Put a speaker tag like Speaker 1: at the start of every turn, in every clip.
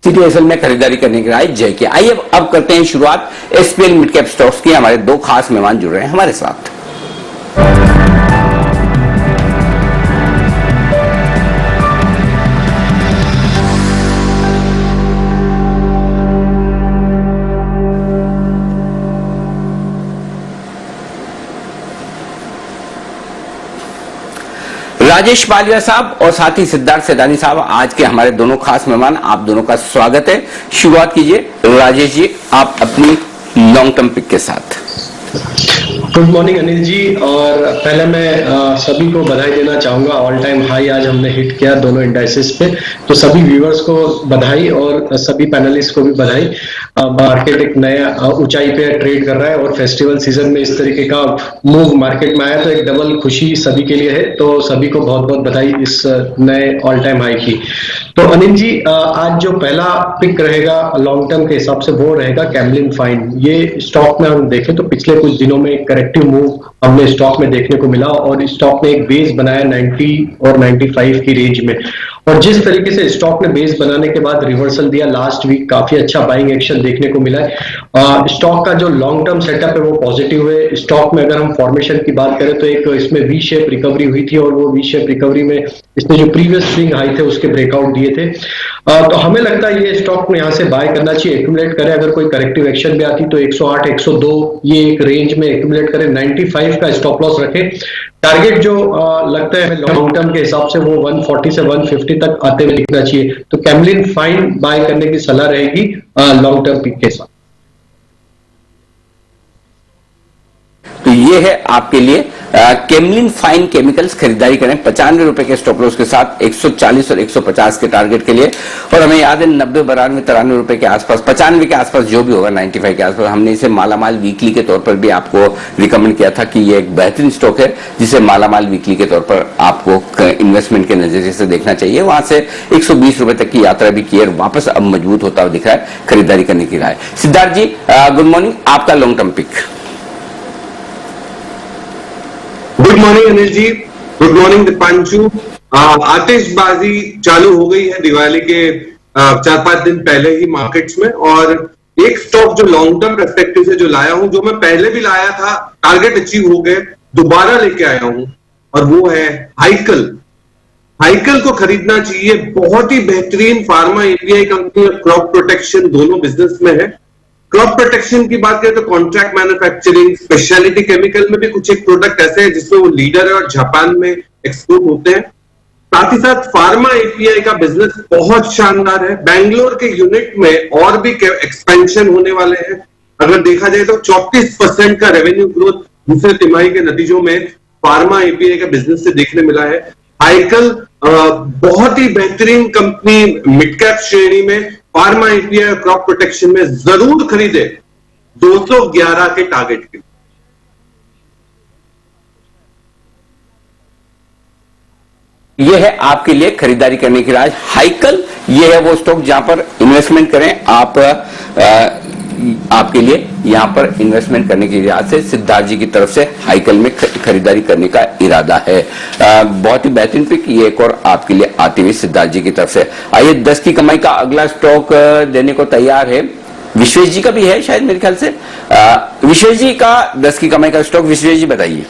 Speaker 1: सीटीएसएल में खरीदारी करने के लिए जय की। आइए अब करते हैं शुरुआत एसपीएल मिड कैप स्टॉक्स की। हमारे दो खास मेहमान जुड़ रहे हैं हमारे साथ। राजेश पालिया साहब और साथ ही सिद्धार्थ सेदानी साहब आज के हमारे दोनों खास मेहमान। आप दोनों का स्वागत है। शुरुआत कीजिए राजेश जी, आप अपनी लॉन्ग टर्म पिक के साथ।
Speaker 2: गुड मॉर्निंग अनिल जी, और पहले मैं सभी को बधाई देना चाहूंगा। ऑल टाइम हाई आज हमने हिट किया दोनों इंडाइसेस पे, तो सभी व्यूअर्स को बधाई और सभी पैनलिस्ट को भी बधाई। मार्केट एक नया ऊंचाई पे ट्रेड कर रहा है और फेस्टिवल सीजन में इस तरीके का मूव मार्केट में आया तो एक डबल खुशी सभी के लिए है। तो सभी को बहुत बहुत बधाई इस नए ऑल टाइम हाई की। तो अनिल जी, आज जो पहला पिक रहेगा लॉन्ग टर्म के हिसाब से वो रहेगा कैमलिन फाइन। ये स्टॉक में हम देखें तो पिछले कुछ दिनों में एक करेक्टिव मूव हमने स्टॉक में देखने को मिला और स्टॉक ने एक बेस बनाया 90 और 95 की रेंज में। और जिस तरीके से स्टॉक ने बेस बनाने के बाद रिवर्सल दिया लास्ट वीक, काफी अच्छा बाइंग एक्शन देखने को मिला है। स्टॉक का जो लॉन्ग टर्म सेटअप है वो पॉजिटिव है। स्टॉक में अगर हम फॉर्मेशन की बात करें तो एक इसमें वी शेप रिकवरी हुई थी और वो वी शेप रिकवरी में इसने जो प्रीवियस स्विंग हाई थे उसके ब्रेकआउट दिए थे। तो हमें लगता है ये स्टॉक में यहाँ से बाय करना चाहिए, एक्यूमुलेट करें। अगर कोई करेक्टिव एक्शन भी आती तो 108 102 ये एक रेंज में एक्यूमुलेट करें। 95 का स्टॉप लॉस रखें। टारगेट जो लगता है लॉन्ग टर्म के हिसाब से वो 140 से 150 तक आते हुए दिखना चाहिए। तो कैमलिन फाइन बाय करने की सलाह रहेगी लॉन्ग टर्म पिक के साथ।
Speaker 1: तो ये है आपके लिए कैमलिन फाइन केमिकल्स, खरीदारी करें 95 रुपए के स्टॉप लॉस के साथ 140 और 150 के टारगेट के लिए। और हमें याद है 90 92 93 रुपए के आसपास, 95 के आसपास जो भी होगा, 95 के आसपास हमने इसे मालामाल वीकली के तौर पर भी आपको रिकमेंड किया था कि ये एक बेहतरीन स्टॉक है जिसे मालामाल वीकली के तौर पर आपको इन्वेस्टमेंट के नजरिए से देखना चाहिए। वहां से 120 रुपए तक की यात्रा भी की और वापस अब मजबूत होता हुआ दिख रहा है, खरीदारी करने की राय। सिद्धार्थ जी, गुड मॉर्निंग, आपका long term pick.
Speaker 3: Good morning Anil ji, good morning Deepanshu. आतिशबाजी चालू हो गई है दिवाली के 4-5 दिन पहले ही मार्केट्स में, और एक स्टॉक जो लॉन्ग टर्म पर्सपेक्टिव से जो लाया हूं, जो मैं पहले भी लाया था, टारगेट अचीव हो गए, दोबारा लेके आया हूं, और वो है हाइकल। हाइकल को खरीदना चाहिए। बहुत ही बेहतरीन फार्मा एपीआई कंपनी और क्रॉप प्रोटेक्शन दोनों बिजनेस में है। क्रॉप प्रोटेक्शन की बात करें तो कॉन्ट्रैक्ट मैन्युफैक्चरिंग, स्पेशलिटी केमिकल में भी कुछ एक प्रोडक्ट ऐसे हैं जिसमें वो लीडर है और जापान में एक्सपोर्ट होते हैं। साथ ही साथ फार्मा एपीआई का बिजनेस बहुत शानदार है। बैंगलोर के यूनिट में और भी एक्सपेंशन होने वाले हैं। अगर देखा जाए तो 34% का रेवेन्यू ग्रोथ दूसरे तिमाही के नतीजों में फार्मा एपीआई का बिजनेस से देखने मिला है। हाइकल बहुत ही बेहतरीन कंपनी, मिड कैप श्रेणी में, फार्मा एपीआई और क्रॉप प्रोटेक्शन में जरूर खरीदे 211 के टारगेट के।
Speaker 1: यह है आपके लिए खरीदारी करने की राय हाइकल। यह है वो स्टॉक जहां पर इन्वेस्टमेंट करें आप। आपके लिए यहां पर इन्वेस्टमेंट करने की इरादा से सिद्धार्थ जी की तरफ से हाइकल में खरीदारी करने का इरादा है। बहुत ही बेहतरीन पिक ये एक और आपके लिए आती हुई सिद्धार्थ जी की तरफ से। आइए 10 की कमाई का अगला स्टॉक देने को तैयार है। विश्वेश जी का भी है शायद मेरे ख्याल से। विश्वेश जी का 10 की कमाई का स्टॉक, विश्वेश जी बताइए।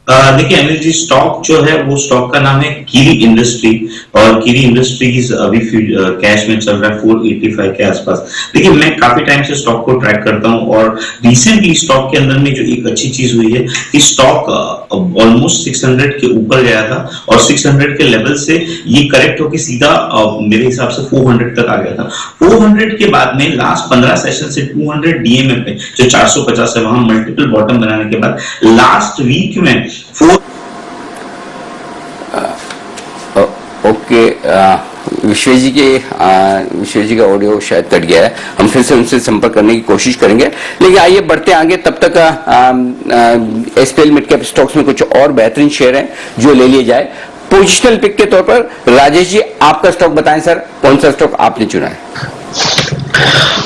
Speaker 4: देखिए अनिल जी, स्टॉक जो है वो स्टॉक का नाम है कीरी इंडस्ट्री, और कीरी इंडस्ट्रीज अभी कैश में चल रहा है 485 के आसपास। देखिए मैं काफी टाइम से स्टॉक को ट्रैक करता हूं और रिसेंटली स्टॉक के अंदर में जो एक अच्छी चीज हुई है कि स्टॉक ऑलमोस्ट 600 के ऊपर गया था और 600 के लेवल से ये करेक्ट होकर सीधा मेरे हिसाब से 400 तक आ गया था। 400 के बाद में लास्ट 15 सेशन से 200 डीएमए पे जो 450 है वहां मल्टीपल बॉटम बनाने के बाद लास्ट वीक में
Speaker 1: ओके, विश्वेश जी का ऑडियो शायद कट गया है। हम फिर से उनसे संपर्क करने की कोशिश करेंगे, लेकिन आइए बढ़ते आगे। तब तक एसपीएल मिड कैप स्टॉक्स में कुछ और बेहतरीन शेयर हैं जो ले लिए जाए। पोजिशनल पिक के तौर पर राजेश जी आपका स्टॉक बताएं सर, कौन सा स्टॉक आपने चुना है?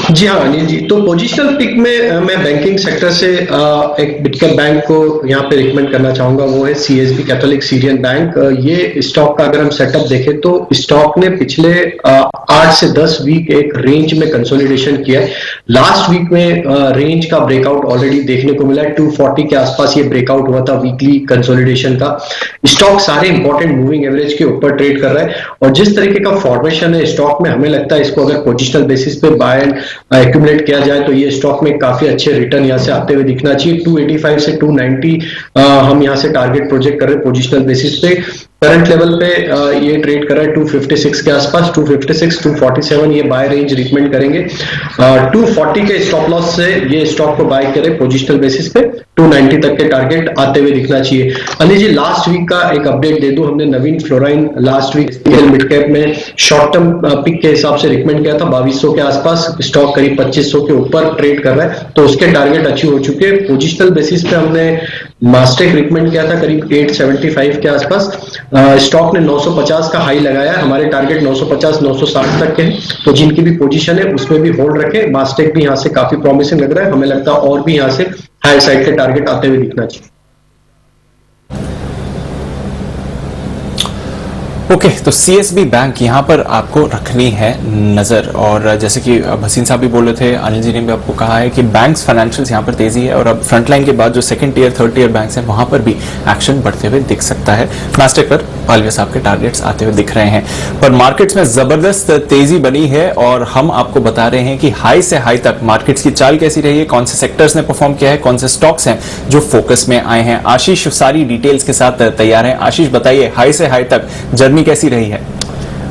Speaker 2: जी हाँ अनिल जी, तो पोजिशनल पिक में मैं बैंकिंग सेक्टर से एक मिडकैप बैंक को यहाँ पे रिकमेंड करना चाहूंगा, वो है सीएसबी कैथोलिक सीरियन बैंक। ये स्टॉक का अगर हम सेटअप देखें तो स्टॉक ने पिछले 8 से 10 वीक एक रेंज में कंसोलिडेशन किया है। लास्ट वीक में रेंज का ब्रेकआउट ऑलरेडी देखने को मिला है, 240 के आसपास ये ब्रेकआउट हुआ था वीकली कंसोलिडेशन का। स्टॉक सारे इंपॉर्टेंट मूविंग एवरेज के ऊपर ट्रेड कर रहा है, और जिस तरीके का फॉर्मेशन है स्टॉक में, हमें लगता है इसको अगर पोजिशनल बेसिस पे बाय एंड एक्यूमुलेट किया जाए तो ये स्टॉक में काफी अच्छे रिटर्न यहाँ से आते हुए दिखना चाहिए। 285 से 290 हम यहाँ से टारगेट प्रोजेक्ट कर रहे हैं पोजिशनल बेसिस पे। करंट लेवल पे ये ट्रेड कर रहा है 256 के आसपास, 256 247 ये बाय रेंज रिकमेंड करेंगे। 240 के स्टॉप लॉस से ये स्टॉक को बाय करें पोजिशनल बेसिस पे, 290 तक के टारगेट आते हुए दिखना चाहिए। अनिल जी, लास्ट वीक का एक अपडेट दे दूं, हमने Navin Fluorine last week mid cap में शॉर्ट टर्म पिक के हिसाब से रिकमेंड किया था 2200 के आसपास। स्टॉक करीब 2500 के ऊपर ट्रेड कर रहा है, तो उसके टारगेट अचीव हो चुके हैं। पोजिशनल बेसिस पे हमने मास्टेक रिकमेंड किया था करीब 875 के आसपास। स्टॉक ने 950 का हाई लगाया है, हमारे टारगेट 950 960 तक के हैं, तो जिनकी भी पोजीशन है उसमें भी होल्ड रखें। मास्टेक भी यहाँ से काफी प्रॉमिसिंग लग रहा है, हमें लगता है और भी यहाँ से हाई साइड के टारगेट आते हुए दिखना चाहिए।
Speaker 5: ओके, तो सीएसबी बैंक यहां पर आपको रखनी है नजर। और जैसे कि हसीन साहब भी बोल रहे थे, अनिल जी ने भी आपको कहा है कि बैंक्स फाइनेंशियल्स यहां पर तेजी है, और अब फ्रंटलाइन के बाद जो second tier third tier banks हैं वहां पर भी एक्शन बढ़ते हुए दिख सकता है। नास्टेक पर पालवे साहब के टारगेट्स आते हुए दिख रहे हैं, पर मार्केट्स में जबरदस्त तेजी बनी है, और हम आपको बता रहे हैं कि हाई से हाई तक मार्केट्स की चाल कैसी रही है, कौन से सेक्टर्स ने परफॉर्म किया है, कौन से स्टॉक्स हैं जो फोकस में आए हैं। आशीष सारी डिटेल्स के साथ तैयार है। आशीष बताइए, हाई से हाई तक जर्नी कैसी रही है?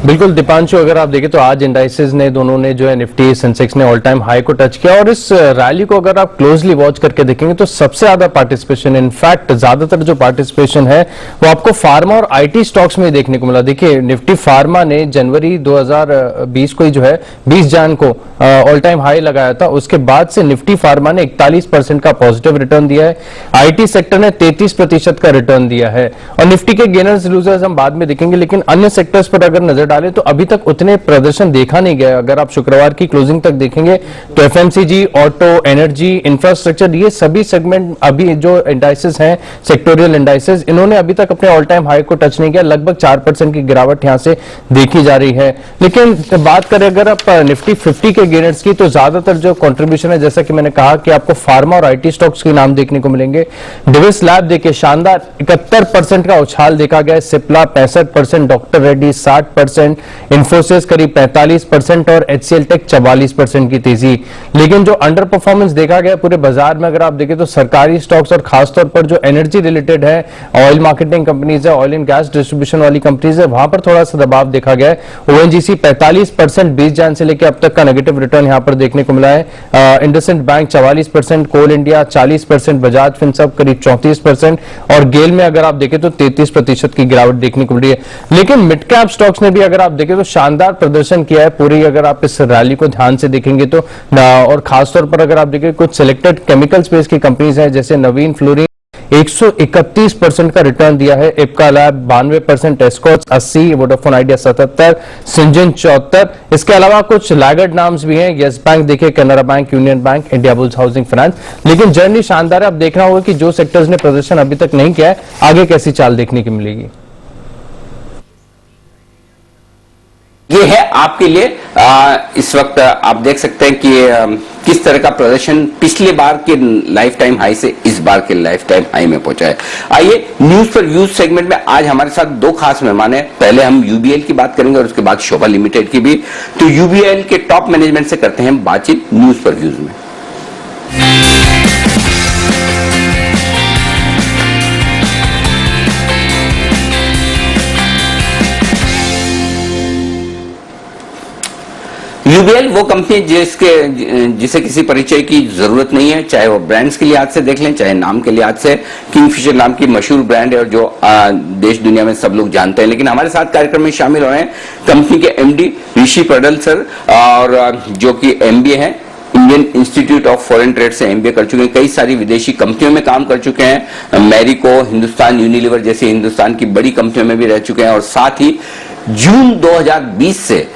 Speaker 6: बिल्कुल दीपांशु, अगर आप देखें तो आज इंडाइसेस ने दोनों ने जो है निफ्टी सेंसेक्स ने ऑल टाइम हाई को टच किया, और इस रैली को अगर आप क्लोजली वॉच करके देखेंगे तो सबसे ज्यादा पार्टिसिपेशन, इनफैक्ट ज्यादातर जो पार्टिसिपेशन है वो आपको फार्मा और आईटी स्टॉक्स में देखने को मिला। देखिए, निफ्टी फार्मा ने जनवरी 2020 को ही जो है 20 जन को ऑल टाइम हाई लगाया था, उसके बाद से निफ्टी फार्मा ने 41% का पॉजिटिव रिटर्न दिया है, आईटी सेक्टर ने 33% का रिटर्न दिया है। और निफ्टी के गेनर्स लूजर्स हम बाद में देखेंगे, लेकिन अन्य सेक्टर्स पर अगर नजर डालें तो अभी तक उतने प्रदर्शन देखा नहीं गया। अगर आप शुक्रवार की क्लोजिंग तक देखेंगे तो एफएमसीजी, ऑटो, एनर्जी, इंफ्रास्ट्रक्चर, ये सभी सेगमेंट अभी जो इंडाइसेस हैं सेक्टोरियल इंडाइसेस, इन्होंने अभी तक अपने ऑल टाइम हाई को टच नहीं किया। लगभग 4% की गिरावट यहां से देखी जा रही है। लेकिन बात करें अगर आप निफ्टी 50 के गेनर्स की, तो ज्यादातर जो कंट्रीब्यूशन है, जैसा कि मैंने कहा कि आपको फार्मा और आईटी स्टॉक्स के नाम देखने को मिलेंगे। डिविस लैब देखिए, शानदार 71% का उछाल देखा गया, सिप्ला 65%, डॉक्टर रेड्डी 60%, इन्फोसिस करीब 45% और एचसीएल टेक 44% की तेजी। लेकिन जो अंडर परफॉर्मेंस देखा गया पूरे बाजार में, अगर आप देखें तो सरकारी स्टॉक्स और खासतौर पर जो एनर्जी रिलेटेड है, ऑयल मार्केटिंग कंपनीज है, ऑयल एंड गैस डिस्ट्रीब्यूशन वाली कंपनीज है, वहां पर थोड़ा सा दबाव देखा गया है। ओएनजीसी 45% 20 जन से लेकर अब तक का नेगेटिव रिटर्न यहां पर देखने को मिला है। इंडसइंड बैंक 44%, कोल इंडिया 40%, बजाज फिनसर्व करीब 34%, और गेल में अगर आप देखें तो 33% की गिरावट देखने को मिली है। लेकिन मिड कैप स्टॉक्स ने भी अगर आप देखें तो शानदार प्रदर्शन किया है पूरी, अगर आप इस रैली को ध्यान से देखेंगे तो। और खासतौर पर अगर आप देखें कुछ सिलेक्टेड केमिकल स्पेस की कंपनीज हैं, जैसे नवीन फ्लोरिन 131% का रिटर्न दिया है, Ipca lab 92%, Escorts 80%, Vodafone idea 77%, सिंजन 74%। इसके अलावा कुछ लैगर्ड नाम्स भी हैं, यस बैंक देखिए, Canara bank, union bank, India bulls housing finance. लेकिन जर्नी शानदार है। अब देखना होगा कि जो सेक्टर्स ने प्रदर्शन अभी तक नहीं किया है, आगे कैसी चाल देखने की मिलेगी।
Speaker 1: ये है आपके लिए इस वक्त आप देख सकते हैं कि किस तरह का प्रदर्शन पिछले बार के लाइफ टाइम हाई से इस बार के लाइफ टाइम हाई में पहुंचा है। आइए न्यूज पर व्यूज सेगमेंट में आज हमारे साथ दो खास मेहमान हैं। पहले हम यूबीएल की बात करेंगे और उसके बाद शोभा लिमिटेड की भी। तो यूबीएल के टॉप मैनेजमेंट से करते हैं बातचीत न्यूज पर व्यूज में। यूबीएल वो कंपनी जिसे किसी परिचय की जरूरत नहीं है, चाहे वो ब्रांड्स के लिहाज से देख लें, चाहे नाम के लिहाज से। किंगफिशर नाम की मशहूर ब्रांड है और जो देश दुनिया में सब लोग जानते हैं। लेकिन हमारे साथ कार्यक्रम में शामिल हो रहे हैं कंपनी के एमडी ऋषि पडल सर, और जो कि एमबीए हैं, Indian institute of foreign trade से एमबीए कर चुके हैं, कई सारी विदेशी कंपनियों में काम कर चुके हैं, मैरिको, हिंदुस्तान यूनिलीवर जैसी हिंदुस्तान की बड़ी कंपनियों में भी रह चुके हैं, और साथ ही जून 2020 से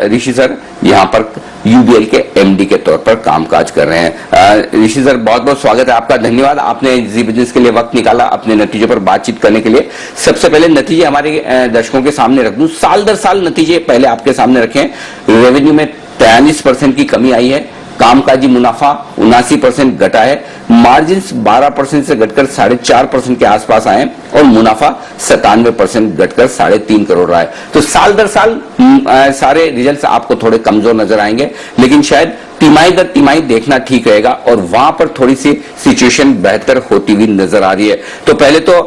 Speaker 1: ऋषि सर यहाँ पर यूबीएल के एमडी के तौर पर कामकाज कर रहे हैं। ऋषि सर, बहुत बहुत स्वागत है आपका, धन्यवाद आपने जी बिजनेस के लिए वक्त निकाला अपने नतीजों पर बातचीत करने के लिए। सबसे पहले नतीजे हमारे दर्शकों के सामने रख दूं, साल दर साल नतीजे पहले आपके सामने रखें। रेवेन्यू में 43% की कमी आई है, कामकाजी मुनाफा 79% घटा है, मार्जिन 12% से घटकर 4.5% के आसपास आए और मुनाफा 97% घटकर 3.5 करोड़ रहा है। तो साल दर साल सारे रिजल्ट्स आपको थोड़े कमजोर नजर आएंगे, लेकिन शायद तिमाही दर तिमाही देखना ठीक रहेगा और वहां पर थोड़ी सी सिचुएशन बेहतर होती हुई नजर आ रही है। तो पहले तो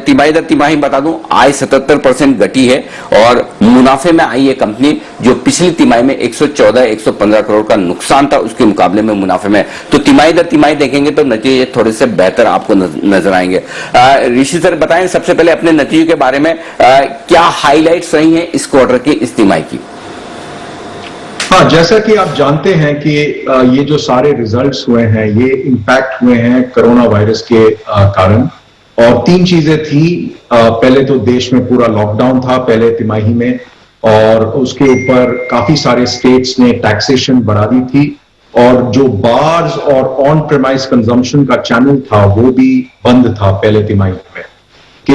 Speaker 1: तिमाही दर तिमाही बता दूं, आय 77% घटी है और मुनाफे में आई है कंपनी जो पिछली तिमाही में 114-115 करोड़ का नुकसान था, उसके मुकाबले में मुनाफे में। तो तिमाही दर तिमाही देखेंगे तो नतीजे थोड़े से बेहतर आपको नजर आएंगे। ऋषि सर बताएं सबसे पहले अपने नतीजों के बारे में, क्या हाईलाइट्स रही हैं इस क्वार्टर की, इस तिमाही की?
Speaker 7: हाँ, जैसा कि आप जानते हैं कि ये जो सारे रिजल्ट्स हुए हैं ये इम्पैक्ट हुए हैं कोरोना वायरस के कारण। और तीन चीजें थी, पहले तो देश में पूरा लॉकडाउन था पहले तिमाही में, और उसके ऊपर काफी सारे स्टेट्स ने टैक्सेशन बढ़ा दी थी, और जो बार्स और ऑन प्रेमाइस कंजम्पशन का चैनल था वो भी बंद था पहले तिमाही में कि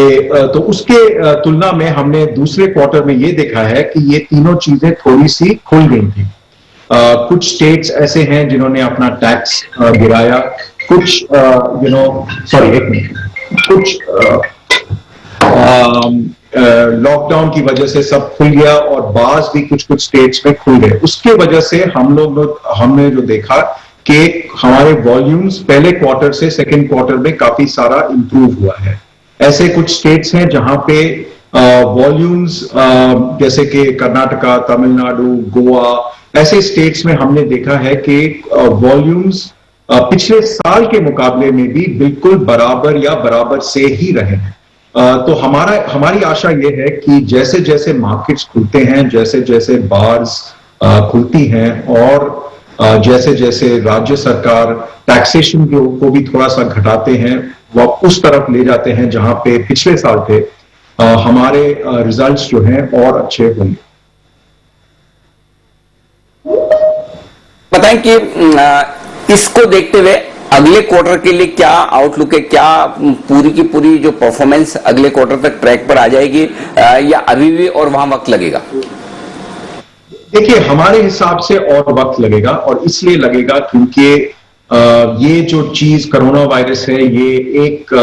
Speaker 7: तो उसके तुलना में हमने दूसरे क्वार्टर में ये देखा है कि ये तीनों चीजें थोड़ी सी खुल गई थी। कुछ स्टेट्स ऐसे हैं जिन्होंने अपना टैक्स गिराया, कुछ एक मिनट, कुछ लॉकडाउन की वजह से सब खुल गया और बार्स भी कुछ स्टेट्स में खुल गए। उसके वजह से हमने जो देखा कि हमारे वॉल्यूम्स पहले क्वार्टर से सेकेंड क्वार्टर में काफी सारा इंप्रूव हुआ है। ऐसे कुछ स्टेट्स हैं जहां पे वॉल्यूम्स जैसे कि कर्नाटका, तमिलनाडु, गोवा, ऐसे स्टेट्स में हमने देखा है कि वॉल्यूम्स पिछले साल के मुकाबले में भी बिल्कुल बराबर या बराबर से ही रहे हैं। तो हमारी आशा ये है कि जैसे जैसे मार्केट्स खुलते हैं, जैसे जैसे बार्स खुलती हैं और जैसे जैसे राज्य सरकार टैक्सेशन को भी थोड़ा सा घटाते हैं, वो उस तरफ ले जाते हैं जहां पे पिछले साल थे, हमारे रिजल्ट्स जो हैं और अच्छे होंगे।
Speaker 1: बताएं कि इसको देखते हुए अगले क्वार्टर के लिए क्या आउटलुक है, क्या पूरी की पूरी जो परफॉर्मेंस अगले क्वार्टर तक ट्रैक पर आ जाएगी या अभी भी और वहां वक्त लगेगा?
Speaker 7: देखिए, हमारे हिसाब से और वक्त लगेगा, और इसलिए लगेगा क्योंकि ये जो चीज कोरोना वायरस है ये एक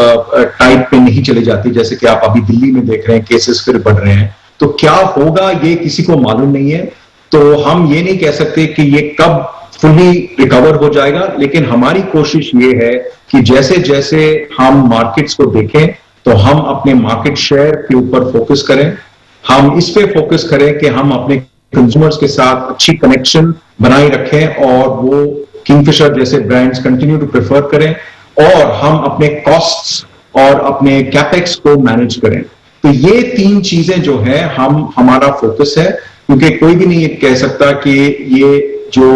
Speaker 7: टाइप पे नहीं चली जाती। जैसे कि आप अभी दिल्ली में देख रहे हैं केसेस फिर बढ़ रहे हैं, तो क्या होगा ये किसी को मालूम नहीं है। तो हम ये नहीं कह सकते कि ये कब फुली रिकवर हो जाएगा, लेकिन हमारी कोशिश ये है कि जैसे जैसे हम मार्केट्स को देखें तो हम अपने मार्केट शेयर के ऊपर फोकस करें, हम इस पे फोकस करें कि हम अपने कंज्यूमर्स के साथ अच्छी कनेक्शन बनाए रखें और वो किंगफिशर जैसे ब्रांड्स कंटिन्यू टू प्रेफर करें, और हम अपने कॉस्ट्स और अपने कैपेक्स को मैनेज करें। तो ये तीन चीजें जो है हमारा फोकस है, क्योंकि कोई भी नहीं कह सकता कि ये जो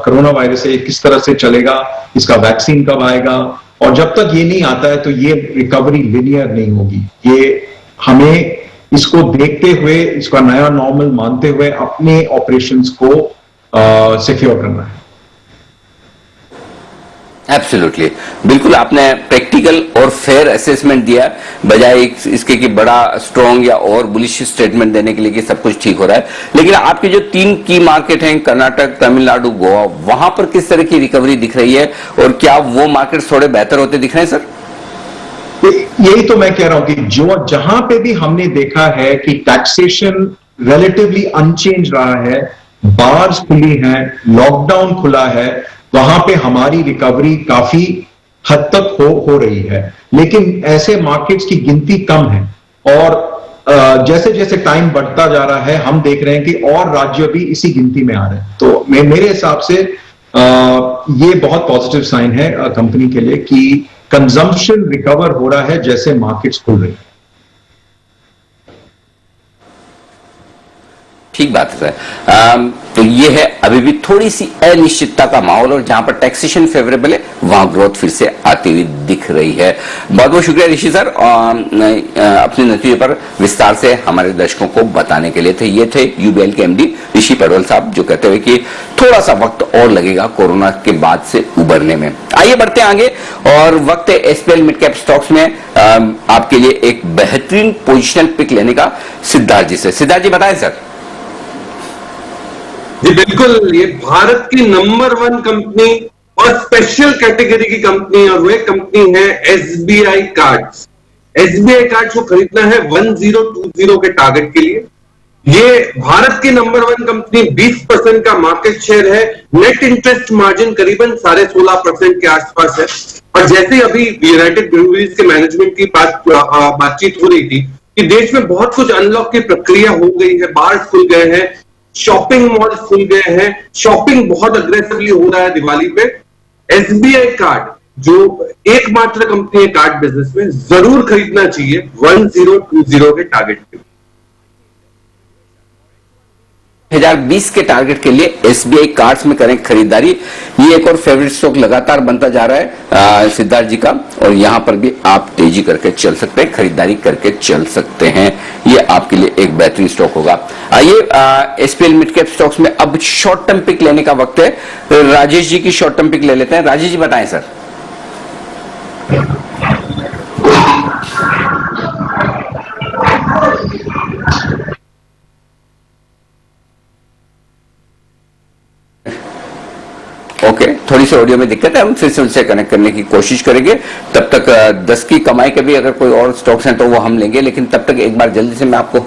Speaker 7: कोरोना वायरस है किस तरह से चलेगा, इसका वैक्सीन कब आएगा, और जब तक ये नहीं आता है तो ये रिकवरी लिनियर नहीं होगी। ये हमें इसको देखते हुए, इसका नया नॉर्मल मानते हुए अपने ऑपरेशंस को सिक्योर करना है।
Speaker 1: एब्सोल्युटली, बिल्कुल आपने प्रैक्टिकल और फेयर असेसमेंट दिया, बजाय इसके कि बड़ा स्ट्रॉन्ग या और बुलिश स्टेटमेंट देने के लिए कि सब कुछ ठीक हो रहा है। लेकिन आपके जो तीन की मार्केट हैं, कर्नाटक, तमिलनाडु, गोवा, वहां पर किस तरह की रिकवरी दिख रही है और क्या वो मार्केट थोड़े बेहतर होते दिख रहे हैं सर?
Speaker 7: यही तो मैं कह रहा हूं कि जहां पे भी हमने देखा है कि टैक्सेशन रिलेटिवली अनचेंज रहा है, बार्स खुली हैं, लॉकडाउन खुला है, वहां पे हमारी रिकवरी काफी हद तक हो रही है। लेकिन ऐसे मार्केट्स की गिनती कम है, और जैसे जैसे टाइम बढ़ता जा रहा है हम देख रहे हैं कि और राज्य भी इसी गिनती में आ रहे हैं। तो मेरे हिसाब से ये बहुत पॉजिटिव साइन है कंपनी के लिए कि कंजम्पशन रिकवर हो रहा है जैसे मार्केट्स खुल रही है।
Speaker 1: ठीक बात है सर। तो ये है अभी भी थोड़ी सी अनिश्चितता का माहौल, और जहां पर टैक्सेशन फेवरेबल है वहां ग्रोथ फिर से आती हुई दिख रही है। बहुत बहुत शुक्रिया ऋषि सर, अपने नतीजे पर विस्तार से हमारे दर्शकों को बताने के लिए थे। ये थे यूबीएल के एमडी ऋषि पडवल साहब, जो कहते हुए कि थोड़ा सा वक्त और लगेगा कोरोना के बाद से उबरने में। आइए बढ़ते हैं आगे, और वक्त है एसपीएल मिड कैप स्टॉक्स में आपके लिए एक बेहतरीन पोजिशनल पिक लेने का सिद्धार्थ जी से। सिद्धार्थ जी बताएं सर।
Speaker 3: जी बिल्कुल, ये भारत की नंबर 1 कंपनी और स्पेशल कैटेगरी की कंपनी, और वह कंपनी है एसबीआई कार्ड्स। एसबीआई कार्ड्स को खरीदना है 1020 के टारगेट के लिए। ये भारत की नंबर 1 कंपनी, 20% का मार्केट शेयर है, नेट इंटरेस्ट मार्जिन करीबन 16.5% के आसपास है। और जैसे अभी यूनाइटेड ब्रूअरीज के मैनेजमेंट की बातचीत हो रही थी कि देश में बहुत कुछ अनलॉक की प्रक्रिया हो गई है, बार्स खुल गए हैं, शॉपिंग मॉल खुल गए हैं, शॉपिंग बहुत अग्रेसिवली हो रहा है दिवाली पे। एसबीआई कार्ड जो एकमात्र कंपनी है कार्ड बिजनेस में, जरूर खरीदना चाहिए 1020 के टारगेट के लिए।
Speaker 1: 2020 के टारगेट के लिए एसबीआई कार्ड्स में करें खरीदारी। ये एक और फेवरेट स्टॉक लगातार बनता जा रहा है सिद्धार्थ जी का, और यहां पर भी आप तेजी करके चल सकते हैं, खरीदारी करके चल सकते हैं। ये आपके लिए एक बेहतरीन स्टॉक होगा। आइए एसपीएल मिड कैप स्टॉक्स में अब शॉर्ट टर्म पिक लेने का वक्त है। राजेश जी की शॉर्ट टर्म पिक ले लेते हैं। राजेश जी बताएं सर। ओके, थोड़ी सी ऑडियो में दिक्कत है, हम फिर से उनसे कनेक्ट करने की कोशिश करेंगे। तब तक 10 की कमाई के भी अगर कोई और स्टॉक्स हैं तो वो हम लेंगे, लेकिन तब तक एक बार जल्दी से मैं आपको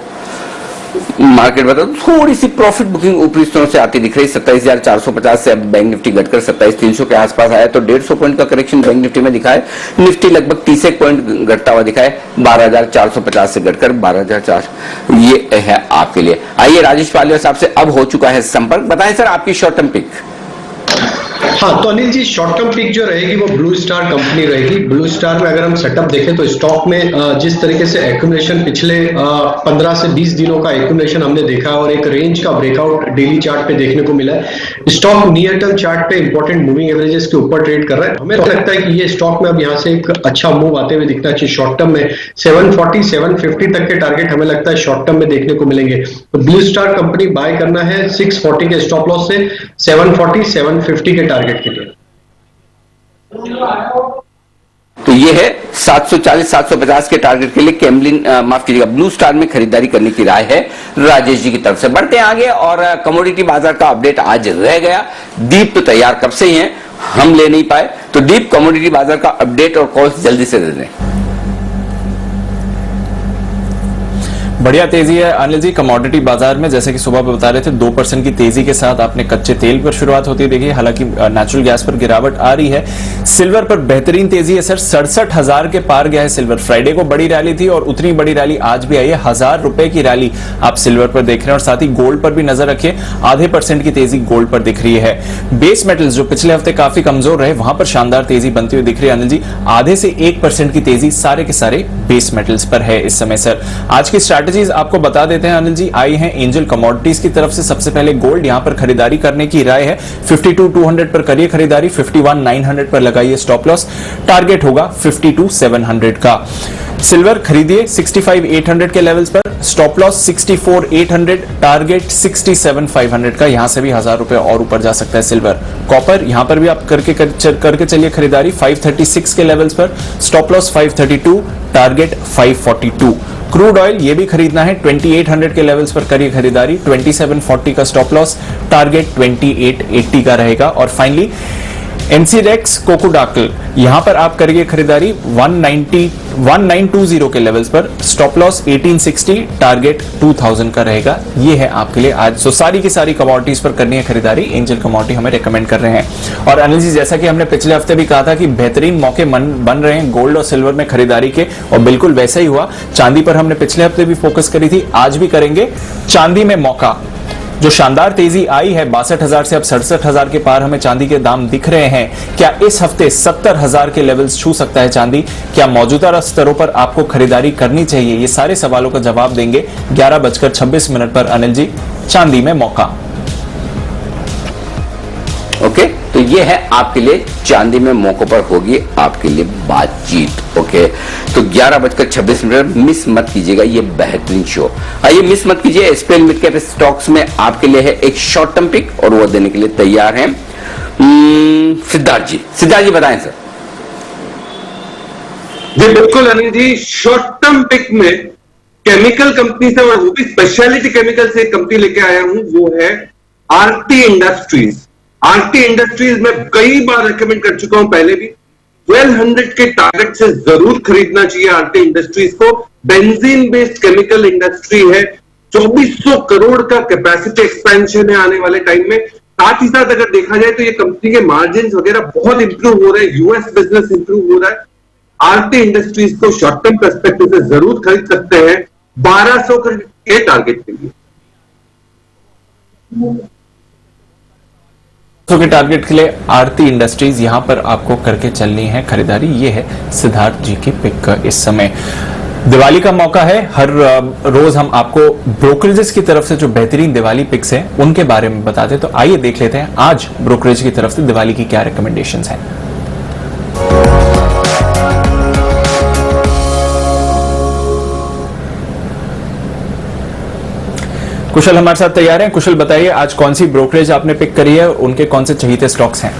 Speaker 1: मार्केट बता दूं। थोड़ी सी प्रॉफिट बुकिंग ऊपरी स्तरों से आती दिख रही। 27,450 से अब बैंक निफ्टी घटकर 27,300 के आसपास आया, तो 150 पॉइंट का करेक्शन बैंक निफ्टी में दिखा है। निफ्टी लगभग 30 पॉइंट घटता हुआ दिखा है, 12,450 से घटकर 12,400। ये है आपके लिए। आइए राजेश पालिया साहब से अब हो चुका है संपर्क। बताएं सर आपकी शॉर्ट टर्म पिक।
Speaker 2: हाँ, तो Anil ji short term pick जो रहेगी वो ब्लू स्टार कंपनी रहेगी। ब्लू स्टार में अगर हम सेटअप देखें तो स्टॉक में जिस तरीके से एक्यूमुलेशन पिछले 15 से 20 दिनों का एक्यूमुलेशन हमने देखा और एक रेंज का ब्रेकआउट डेली चार्ट पे देखने को मिला है। स्टॉक नियर टर्म चार्ट पे इंपॉर्टेंट मूविंग एवरेजेस के ऊपर ट्रेड कर रहा है। हमें लगता है कि ये स्टॉक में अब यहाँ से एक अच्छा मूव आते हुए दिखना चाहिए। शॉर्ट टर्म में 740 750 तक के टारगेट हमें लगता है शॉर्ट टर्म में देखने को मिलेंगे। तो ब्लू स्टार कंपनी बाय करना है 640 के स्टॉप लॉस से 740 750 के टारगेट के लिए।
Speaker 1: तो ये है 740 750 के टारगेट के लिए कैमलिन माफ कीजिएगा ब्लू स्टार में खरीदारी करने की राय है राजेश जी की तरफ से। बढ़ते हैं आगे, और कमोडिटी बाजार का अपडेट आज रह गया। दीप तो तैयार कब से ही हैं, हम ले नहीं पाए, तो दीप कमोडिटी बाजार का अपडेट और कॉल्स जल्दी से दे दें।
Speaker 5: बढ़िया तेजी है अनिल जी कमोडिटी बाजार में। जैसे कि सुबह पे बता रहे थे 2% की तेजी के साथ आपने कच्चे तेल पर शुरुआत होती देखी, हालांकि नेचुरल गैस पर गिरावट आ रही है। सिल्वर पर बेहतरीन तेजी है सर, 67,000 के पार गया है सिल्वर। फ्राइडे को बड़ी रैली थी और उतनी बड़ी रैली आज भी आई है। 1,000 रुपए की रैली आप सिल्वर पर देख रहे हैं, और साथ ही गोल्ड पर भी नजर रखिए, आधे % की तेजी गोल्ड पर दिख रही है। बेस मेटल्स जो पिछले हफ्ते काफी कमजोर रहे, वहां पर शानदार तेजी बनती हुई दिख रही है अनिल जी। आधे से 1% की तेजी सारे के सारे बेस मेटल्स पर है इस समय सर। आज की स्ट्रैटेजीज आपको बता देते हैं अनिल जी, आई हैं एंजल कमोडिटीज की तरफ से। सबसे पहले गोल्ड, यहां पर खरीदारी करने की राय है। 52,200 पर करिए खरीदारी, 51,900 पर लगाइए स्टॉप लॉस, टारगेट होगा 52,700 का। सिल्वर खरीदिए 65,800 के लेवल्स पर, स्टॉप लॉस 64,800, टारगेट 67,500 का। यहां से भी 1,000 रुपए और ऊपर जा सकता है सिल्वर। कॉपर, यहां पर भी आप करके चलिए खरीदारी 536 के लेवल्स पर, stop loss 532, target 542। Crude oil ये भी खरीदना है 2800 के लेवल्स पर करिए खरीदारी, 2740 का स्टॉप लॉस, टारगेट 2880 का रहेगा। और फाइनली एनसीडेक्स कोकोडाकल, यहां पर आप करिए खरीदारी 1920 के लेवल्स पर, स्टॉप लॉस 1860, टारगेट 2000 का रहेगा। ये है आपके लिए आज। सो सारी की सारी कमोडिटीज पर करनी है खरीदारी, एंजल कमोडिटी हमें रेकमेंड कर रहे हैं। और अनिल जी जैसा कि हमने पिछले हफ्ते भी कहा था कि बेहतरीन मौके बन रहे हैं गोल्ड और सिल्वर में खरीदारी के, और बिल्कुल वैसा ही हुआ। चांदी पर हमने पिछले हफ्ते भी फोकस करी थी, आज भी करेंगे। चांदी में मौका जो शानदार तेजी आई है 62,000 से अब 67,000 के पार हमें चांदी के दाम दिख रहे हैं। क्या इस हफ्ते 70,000 के लेवल्स छू सकता है चांदी? क्या मौजूदा स्तरों पर आपको खरीदारी करनी चाहिए? ये सारे सवालों का जवाब देंगे 11:26 पर अनिल जी। चांदी में मौका।
Speaker 1: ओके, तो ये है आपके लिए चांदी में मौकों पर होगी आपके लिए बातचीत। ओके, तो 11:26 मिस मत कीजिएगा ये बेहतरीन शो। आइए मिस मत कीजिए। एसपीएल मिड कैप स्टॉक्स में आपके लिए है एक शॉर्ट टर्म पिक और वो देने के लिए तैयार हैं सिद्धार्थ जी। सिद्धार्थ जी बताएं सर।
Speaker 3: जी बिल्कुल Anil ji, short term pick में केमिकल कंपनी से और वो भी स्पेशलिटी केमिकल से एक कंपनी लेके आया हूं, वो है आरती इंडस्ट्रीज। आरती इंडस्ट्रीज में कई बार रेकमेंड कर चुका हूं पहले भी। 1200 के टारगेट से जरूर खरीदना चाहिए आरती इंडस्ट्रीज को। बेंजीन बेस्ड केमिकल इंडस्ट्री है, 2400 करोड़ का कैपेसिटी एक्सपेंशन है आने वाले टाइम में। साथ ही साथ अगर देखा जाए तो ये कंपनी के मार्जिन वगैरह बहुत इंप्रूव हो रहे हैं, यूएस बिजनेस इंप्रूव हो रहा है। आरती इंडस्ट्रीज को शॉर्ट टर्म पर्सपेक्टिव से जरूर खरीद सकते हैं 1200 के टारगेट के लिए।
Speaker 5: तो के टारगेट के लिए आरती इंडस्ट्रीज यहां पर आपको करके चलनी है खरीदारी। ये है सिद्धार्थ जी की पिक। इस समय दिवाली का मौका है। हर रोज हम आपको ब्रोकरेजेस की तरफ से जो बेहतरीन दिवाली पिक्स हैं उनके बारे में बताते हैं। तो आइए देख लेते हैं आज ब्रोकरेज की तरफ से दिवाली की क्या रिकमेंडेशंस हैं। कुशल हमारे साथ तैयार हैं। कुशल बताइए आज कौन सी ब्रोकरेज आपने पिक करी है, उनके कौन से चहीते स्टॉक्स हैं?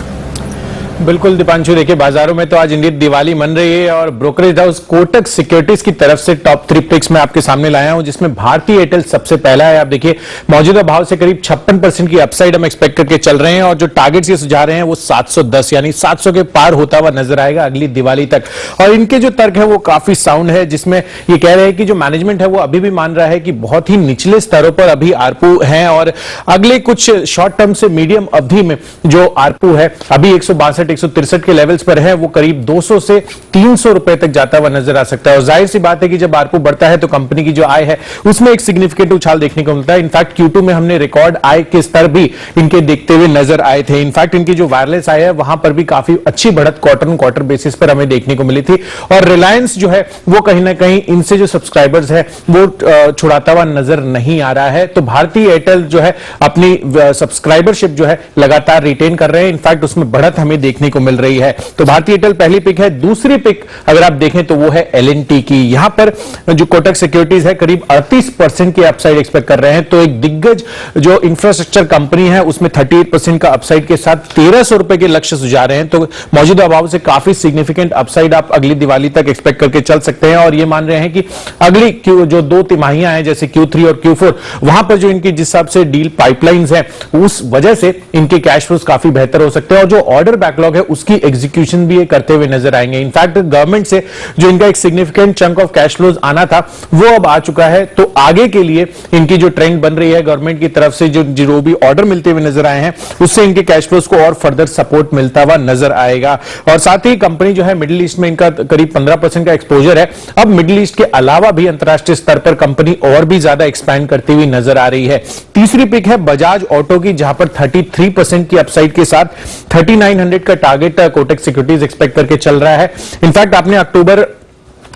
Speaker 6: बिल्कुल दीपांशु, देखिए बाजारों में तो आज इंडियन दिवाली मन रही है और ब्रोकरेज हाउस कोटक सिक्योरिटीज की तरफ से टॉप 3 पिक्स में आपके सामने लाया हूं, जिसमें भारतीय एयरटेल सबसे पहला है। आप देखिए मौजूदा भाव से करीब 56% की अपसाइड हम एक्सपेक्ट करके चल रहे हैं और जो टारगेट्स ये सुझा रहे हैं वो 710 यानी 700 के पार होता हुआ नजर आएगा अगली दिवाली तक। और इनके जो तर्क है वो काफी साउंड है, जिसमें ये कह रहे हैं कि जो मैनेजमेंट है वो अभी भी मान रहा है कि बहुत ही निचले स्तरों पर अभी आरपू है और अगले कुछ शॉर्ट टर्म से मीडियम अवधि में जो आरपू है अभी 163 के लेवल्स पर है, वो करीब 200 से 300 रुपए तक जाता हुआ नजर आ सकता है। और जाहिर सी बात है कि जब आरपू बढ़ता है तो कंपनी की जो आय है उसमें एक सिग्निफिकेंट उछाल देखने को मिलता है। इनफैक्ट Q2 में हमने रिकॉर्ड आय के स्तर भी इनके देखते हुए नजर आए थे। इनफैक्ट इनकी जो वायरलेस आय है वहां पर भी काफी अच्छी बढ़त क्वार्टर ऑन क्वार्टर बेसिस पर हमें देखने को मिली थी। और रिलायंस जो है वो कहीं ना कहीं इनसे जो सब्सक्राइबर्स है वो छुड़ाता हुआ नजर नहीं आ रहा है। तो भारतीय एयरटेल जो है अपनी सब्सक्राइबरशिप जो है लगातार रिटेन कर रहे हैं। इनफैक्ट उसमें बढ़त हमें देखने को मिल रही है। तो भारतीय एयरटेल पहली पिक है। दूसरी पिक अगर आप देखें तो वो है L&T की। यहां पर जो कोटक सिक्योरिटीज है करीब 38% की अपसाइड एक्सपेक्ट कर रहे हैं। तो एक दिग्गज जो इंफ्रास्ट्रक्चर कंपनी है उसमें 38% का अपसाइड के साथ 1300 रुपए के लक्ष्य सुझा रहे हैं। तो मौजूदा भाव से काफी सिग्निफिकेंट अपसाइड आप अगली दिवाली तक एक्सपेक्ट करके चल सकते हैं। और ये मान रहे हैं कि अगली जो 2 तिमाहियां हैं जैसे Q3 और Q4 वहां पर जो इनकी जिस हिसाब से डील पाइपलाइंस है उस वजह से इनके कैश फ्लोज काफी बेहतर हो सकते हैं और जो ऑर्डर बैकलॉग है उसकी एग्जीक्यूशन भी ये करते हुए नजर आएंगे। इनफैक्ट गवर्नमेंट से जो इनका एक significant chunk of cash flows आना था वो अब आ चुका है। तो आगे के लिए इनकी जो ट्रेंड बन रही है गवर्नमेंट की तरफ से जो भी ऑर्डर मिलते हुए नजर आए हैं उससे इनके कैश फ्लोज को और फर्दर सपोर्ट मिलता हुआ नजर आएगा। और साथ ही कंपनी जो है मिडिल ईस्ट में इनका करीब 15% का एक्सपोजर है। अब मिडिल ईस्ट के अलावा भी अंतरराष्ट्रीय स्तर पर कंपनी और भी ज्यादा एक्सपैंड करती हुई नजर आ रही है। तीसरी पिक है बजाज ऑटो की, जहां पर 33% की अपसाइड के साथ 3900 का टारगेट कोटक सिक्योरिटीज एक्सपेक्ट करके चल रहा है। इनफैक्ट आपने अक्टूबर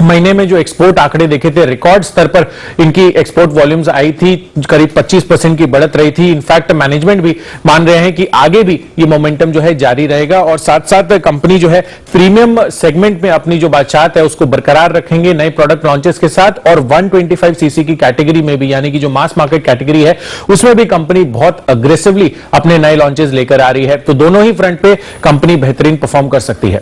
Speaker 6: महीने में जो एक्सपोर्ट आंकड़े देखे थे रिकॉर्ड स्तर पर इनकी एक्सपोर्ट वॉल्यूम्स आई थी, करीब 25% की बढ़त रही थी। इनफैक्ट मैनेजमेंट भी मान रहे हैं कि आगे भी ये मोमेंटम जो है जारी रहेगा और साथ साथ कंपनी जो है प्रीमियम सेगमेंट में अपनी जो बातचीत है उसको बरकरार रखेंगे नए प्रोडक्ट लॉन्चेस के साथ। और 125 सीसी की कैटेगरी में भी यानी कि जो मास मार्केट कैटेगरी है उसमें भी कंपनी बहुत अग्रेसिवली अपने नए लॉन्चेस लेकर आ रही है। तो दोनों ही फ्रंट पे कंपनी बेहतरीन परफॉर्म कर सकती है।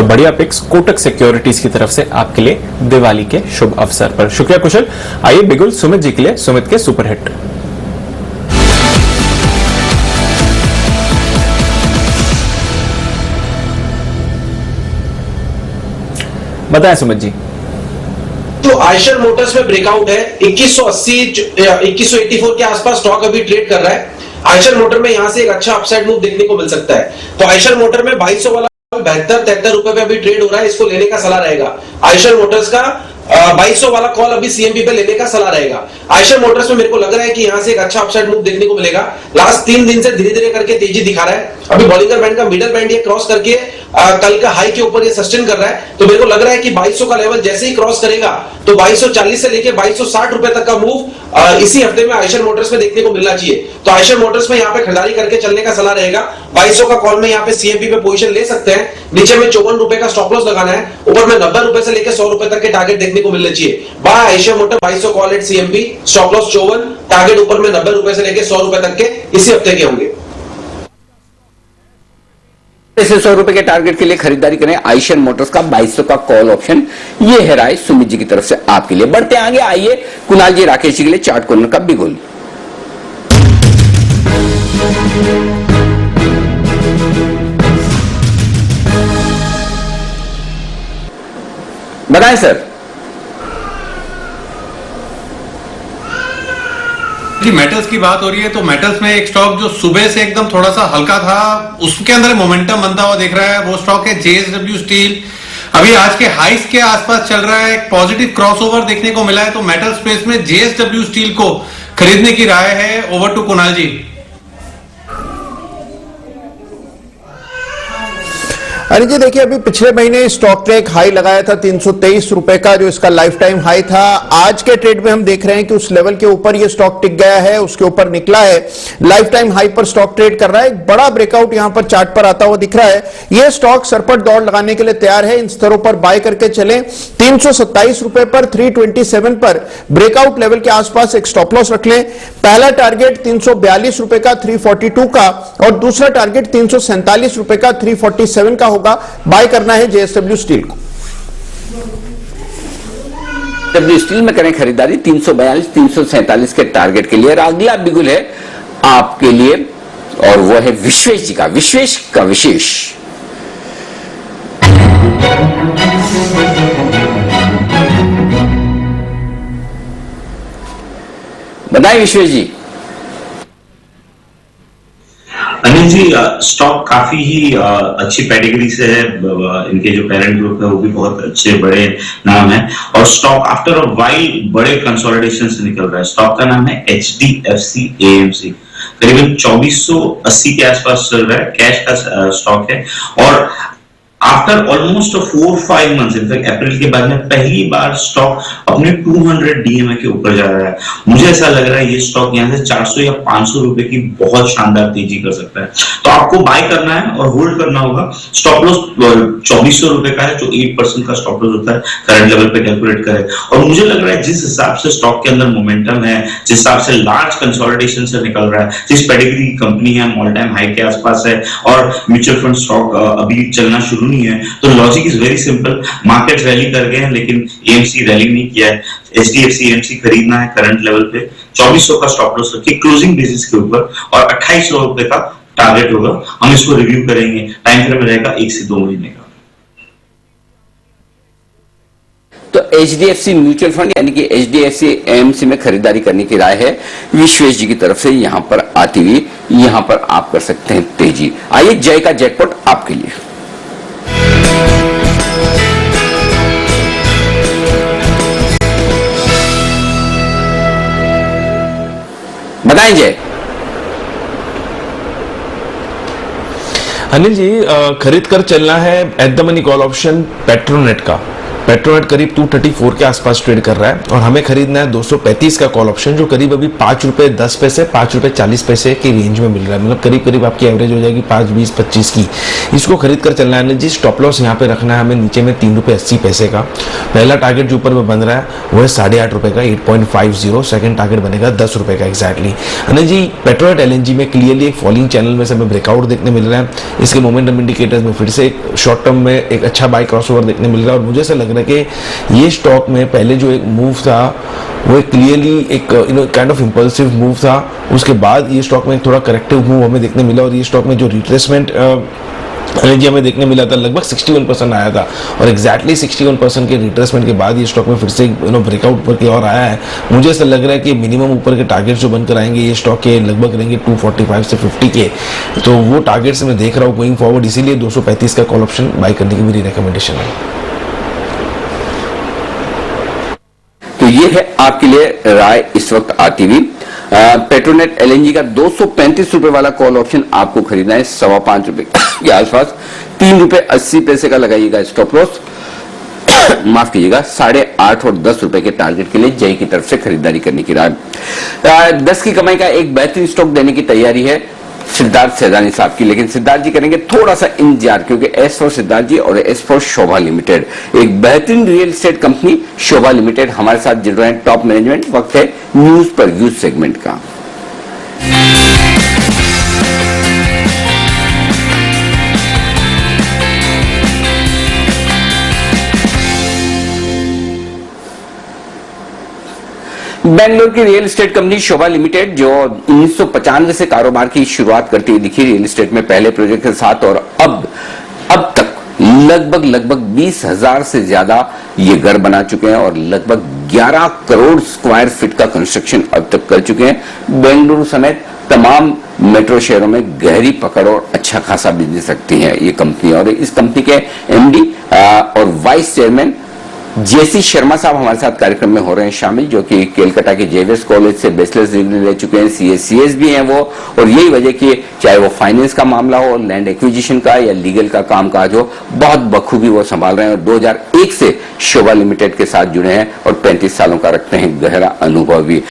Speaker 5: बढ़िया पिक्स कोटक सिक्योरिटीज की तरफ से आपके लिए दिवाली के शुभ अवसर पर। शुक्रिया कुशल। आइए बिगुल सुमित जी के लिए सुमित के सुपरहिट। बताएं सुमित जी।
Speaker 8: तो आयशर मोटर्स में ब्रेकआउट है 2184 के आसपास स्टॉक अभी ट्रेड कर रहा है। आयशर मोटर में यहां से एक अच्छा अपसाइड मूव देखने को मिल सकता है। तो आयशर मोटर में 2200 वाला 72-73 रुपए पे अभी ट्रेड हो रहा है, इसको लेने का सलाह रहेगा। आयशर मोटर्स का 2200 वाला कॉल अभी सीएमपी पे लेने का सलाह रहेगा। आयशर मोटर्स में मेरे को लग रहा है कि यहां से एक अच्छा अपसाइड मूव देखने को मिलेगा। लास्ट 3 दिन से धीरे धीरे करके तेजी दिखा रहा है। अभी बॉलिंगर बैंड का मिडल बैंड ये क्रॉस करके कल का हाई के ऊपर ये सस्टेन कर रहा है, तो मेरे को लग रहा है कि 2200 का लेवल जैसे ही क्रॉस करेगा तो 2240 से लेके 2260 रुपए तक का मूव इसी हफ्ते में आयशर मोटर्स में देखने को मिलना चाहिए। तो आयशर मोटर्स में यहाँ पे खरीदारी करके चलने का सलाह रहेगा। 2200 का कॉल में यहाँ पे सीएमपी पे पोजीशन ले सकते हैं। नीचे में 54 रुपए का स्टॉप लॉस लगाना है, ऊपर में 90 रुपए से लेकर 100 रुपए तक के टारगेट देखने को मिलने चाहिए। Buy Eicher Motor 2200 call at CMP, stop loss 54, target ऊपर में 90 रुपए से लेकर 100 रुपए तक के इसी हफ्ते के होंगे।
Speaker 1: से 100 रुपए के टारगेट के लिए खरीदारी करें आयशर मोटर्स का 2200 का कॉल ऑप्शन। ये है राय सुमित जी की तरफ से आपके लिए। बढ़ते आगे, आइए कुणाल जी राकेश जी के लिए चार्ट कॉर्नर का बिगुल। बताएं सर।
Speaker 9: जी मेटल्स की बात हो रही है तो मेटल्स में एक स्टॉक जो सुबह से एकदम थोड़ा सा हल्का था, उसके अंदर मोमेंटम बनता हुआ दिख रहा है, वो स्टॉक है जेएसडब्ल्यू स्टील। अभी आज के हाइस के आसपास चल रहा है, एक पॉजिटिव क्रॉसओवर देखने को मिला है, तो मेटल स्पेस में जेएसडब्ल्यू स्टील को खरीदने की राय है। ओवर टू कुणाल जी।
Speaker 10: अरे जी देखिए, अभी पिछले महीने स्टॉक ने एक हाई लगाया था 323 रुपए का, जो इसका लाइफ टाइम हाई था। आज के ट्रेड में हम देख रहे हैं कि उस लेवल के ऊपर ये स्टॉक टिक गया है, उसके ऊपर निकला है, लाइफ टाइम हाई पर स्टॉक ट्रेड कर रहा है। एक बड़ा ब्रेकआउट यहां पर चार्ट पर आता हुआ दिख रहा है। ये स्टॉक सरपट दौड़ लगाने के लिए तैयार है। इन स्तरों पर बाय करके चलें। 327 रुपए पर, 327 पर ब्रेकआउट लेवल के आसपास एक स्टॉप लॉस रख लें। पहला टारगेट 342 रुपए का 342 का, और दूसरा टारगेट 347 रुपए का 347 का होगा। बाय करना है जेएसडब्ल्यू स्टील को।
Speaker 1: जेएसडब्ल्यू स्टील में करें खरीदारी 342 347 के टारगेट के लिए। और अगला बिगुल है आपके लिए, और वो है विश्वेश जी का। विश्वेश का विशेष। बताएं विश्वेश जी।
Speaker 4: अनिल जी, स्टॉक काफी ही अच्छी कैटेगरी से है। इनके जो पेरेंट ग्रुप है वो भी बहुत अच्छे बड़े नाम है, और स्टॉक आफ्टर अ वाइल बड़े कंसोलिडेशन से निकल रहा है। स्टॉक का नाम है HDFC AMC, करीबन 2480 के आसपास चल रहा है। कैश का स्टॉक है, और आफ्टर ऑलमोस्ट 4-5 मंथ्स, इनफैक्ट अप्रैल के बाद में पहली बार स्टॉक अपने 200 DMA के ऊपर जा रहा है। मुझे ऐसा लग रहा है ये स्टॉक यहाँ से 400 या 500 रुपए की बहुत शानदार तेजी कर सकता है। तो आपको बाय करना है और होल्ड करना होगा। स्टॉप लॉस 2400 रुपए का है, जो 8% का स्टॉप लॉस होता है, करंट लेवल पे कैलकुलेट करें। और मुझे लग रहा है जिस हिसाब से स्टॉक के अंदर मोमेंटम है, जिस हिसाब से लार्ज कंसोलिडेशन से निकल रहा है, जिस पेडिग्री की कंपनी है, ऑल टाइम हाई के आसपास है, और म्यूचुअल फंड स्टॉक अभी चलना शुरू नहीं है, तो logic is very simple. Market rally कर गए हैं लेकिन एएमसी रैली नहीं किया है। HDFC AMC खरीदना है करंट लेवल पे 2400 का स्टॉप लॉस रखिए क्लोजिंग बेसिस के ऊपर, और 2800 रुपए का टारगेट होगा। हम इसको रिव्यू करेंगे, टाइम फ्रेम रहेगा 1 से 2 महीने का।
Speaker 1: तो HDFC म्यूचुअल फंड यानी कि HDFC AMC में खरीदारी करने की राय है विश्वेश जी की तरफ से यहां पर आती हुई। यहां पर आप कर सकते हैं तेजी। आइए जय का जैकपॉट आपके लिए। बताएं जय।
Speaker 11: अनिल जी, खरीद कर चलना है at the money call option Petronet का। पेट्रोनेट करीब 234 के आसपास ट्रेड कर रहा है, और हमें खरीदना है 235 का कॉल ऑप्शन, जो करीब अभी 5 रुपए 10 पैसे 5 रुपए 40 पैसे की रेंज में मिल रहा है। मतलब करीब करीब आपकी एवरेज हो जाएगी 5, 20, 25 की। इसको खरीद कर चलना है जी। स्टॉप लॉस यहाँ पे रखना है हमें नीचे में 3 रुपए 80 पैसे का। पहला टारगेट जो ऊपर में बन रहा है वो है 8.5 रुपए का 8.50। सेकंड टारगेट बनेगा 10 रुपए का exactly. Anil ji, Petronet LNG में क्लियरली एक फॉलिंग चैनल में से हमें ब्रेकआउट देखने मिल रहा है। इसके मोमेंटम इंडिकेटर्स में फिर से एक शॉर्ट टर्म में एक अच्छा बाय क्रॉसओवर देखने मिल रहा है, और मुझे ऐसा लग रहा है कि ये स्टॉक में पहले जो एक मूव था वो एक क्लियरली एक काइंड ऑफ इंपल्सिव मूव था। उसके बाद ये स्टॉक में एक थोड़ा करेक्टिव मूव हमें देखने मिला, और ये स्टॉक में जो रिट्रेसमेंट एनर्जी हमें देखने मिला था लगभग 61% आया था, और एग्जैक्टली 61% के रिट्रेसमेंट के बाद ये स्टॉक में फिर से ब्रेकआउट ऊपर की ओर आया है। मुझे ऐसा लग रहा है कि मिनिमम ऊपर के टारगेट जो बनकर आएंगे ये स्टॉक के लगभग रहेंगे 245 से 50 के, तो वो टारगेट से मैं देख रहा हूँ गोइंग फॉरवर्ड। इसीलिए 235 का कॉल ऑप्शन बाय करने की मेरी रिकमेंडेशन है।
Speaker 1: ये है आपके लिए राय इस वक्त आती हुई। पेट्रोनेट एलएनजी का 235 रुपए वाला कॉल ऑप्शन आपको खरीदना है 5.25 रुपए के आसपास। 3.80 का लगाइएगा स्टॉप लॉस। माफ कीजिएगा 8.5 और 10 रुपए के टारगेट के लिए जय की तरफ से खरीदारी करने की राय। 10 की कमाई का एक बेहतरीन स्टॉक देने की तैयारी है सिद्धार्थ सैदानी साहब की, लेकिन सिद्धार्थ जी करेंगे थोड़ा सा इंतजार, क्योंकि एस फॉर सिद्धार्थ जी और एस फॉर शोभा लिमिटेड, एक बेहतरीन रियल एस्टेट कंपनी शोभा लिमिटेड हमारे साथ जुड़ रहे हैं टॉप मैनेजमेंट। वक्त है न्यूज पर यूज सेगमेंट का। बेंगलोर की रियल एस्टेट कंपनी शोभा लिमिटेड जो 1995 से कारोबार की शुरुआत करती हुई दिखी रियल एस्टेट में पहले प्रोजेक्ट के साथ, और अब तक लगभग 20,000 से ज्यादा ये घर बना चुके हैं और लगभग 11 करोड़ स्क्वायर फीट का कंस्ट्रक्शन अब तक कर चुके हैं। बेंगलुरु समेत तमाम मेट्रो शहरों में गहरी पकड़ और अच्छा खासा बिजनेस रखती है ये कंपनी। और इस कंपनी के एमडी और वाइस चेयरमैन जेसी शर्मा साहब हमारे साथ कार्यक्रम में हो रहे हैं शामिल, जो कि केलकटा के जेवियर्स कॉलेज से बैचलर्स डिग्री ले चुके हैं, सीएस भी हैं वो। और यही वजह कि चाहे वो फाइनेंस का मामला हो, लैंड एक्विजिशन का या लीगल का कामकाज हो, बहुत बखूबी वो संभाल रहे हैं। और 2001 से शोभा लिमिटेड के साथ जुड़े हैं और 35 सालों का रखते हैं गहरा अनुभव भी।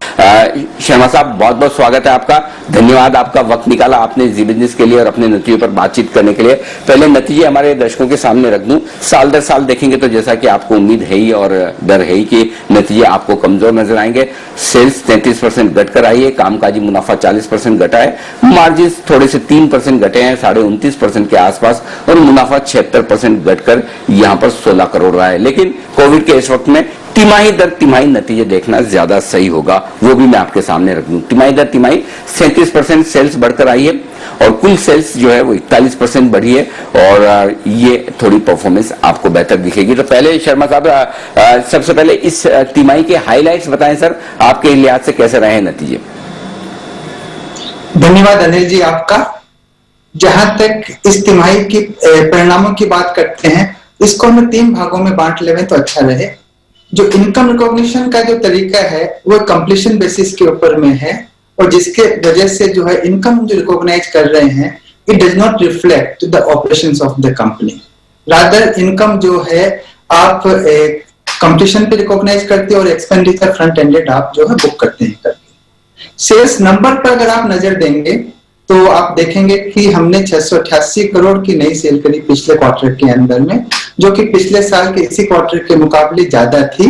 Speaker 1: शर्मा साहब बहुत बहुत स्वागत है आपका, धन्यवाद आपका वक्त निकाला आपने जी बिजनेस के लिए और अपने नतीजों पर बातचीत करने के लिए। पहले नतीजे हमारे दर्शकों के सामने रख दूं, साल दर साल देखेंगे तो जैसा कि आपको उम्मीद है ही और डर है ही कि नतीजे आपको कमजोर नजर आएंगे। सेल्स 33% घटकर आई है, कामकाजी मुनाफा 40% घटा है, मार्जिन थोड़े से 3% घटे हैं 29.5% के आसपास, और मुनाफा 76% घटकर यहां पर 16 करोड़ रहा है। लेकिन कोविड के इस वक्त में तिमाही दर तिमाही नतीजे देखना ज्यादा सही होगा, वो भी मैं आपके सामने रख दूं। तिमाही दर तिमाही 37% सेल्स बढ़कर आई है और कुल सेल्स जो है वो 41% बढ़ी है, और ये थोड़ी परफॉर्मेंस आपको बेहतर दिखेगी। तो पहले शर्मा साहब सबसे पहले इस तिमाही के हाइलाइट्स बताएं सर, आपके लिहाज से कैसे रहे नतीजे?
Speaker 12: धन्यवाद अनिल जी आपका। जहां तक इस तिमाही की परिणामों की बात करते हैं, इसको हमें 3 भागों में बांट लें तो अच्छा रहे। जो इनकम रिकॉग्निशन का जो तरीका है वो कंप्लीशन बेसिस के ऊपर में है, और जिसके वजह से जो है इनकम जो रिकॉग्नाइज कर रहे हैं it does not reflect the operations of the company. Rather income जो है आप कंप्लीशन पे रिकॉग्नाइज करते हैं और एक्सपेंडिचर फ्रंट एंडेड आप जो है बुक करते हैं करके। सेल्स नंबर पर अगर आप नजर देंगे तो आप देखेंगे कि हमने 688 करोड़ की नई सेल करी पिछले क्वार्टर के अंदर में, जो कि पिछले साल के इसी क्वार्टर के मुकाबले ज्यादा थी।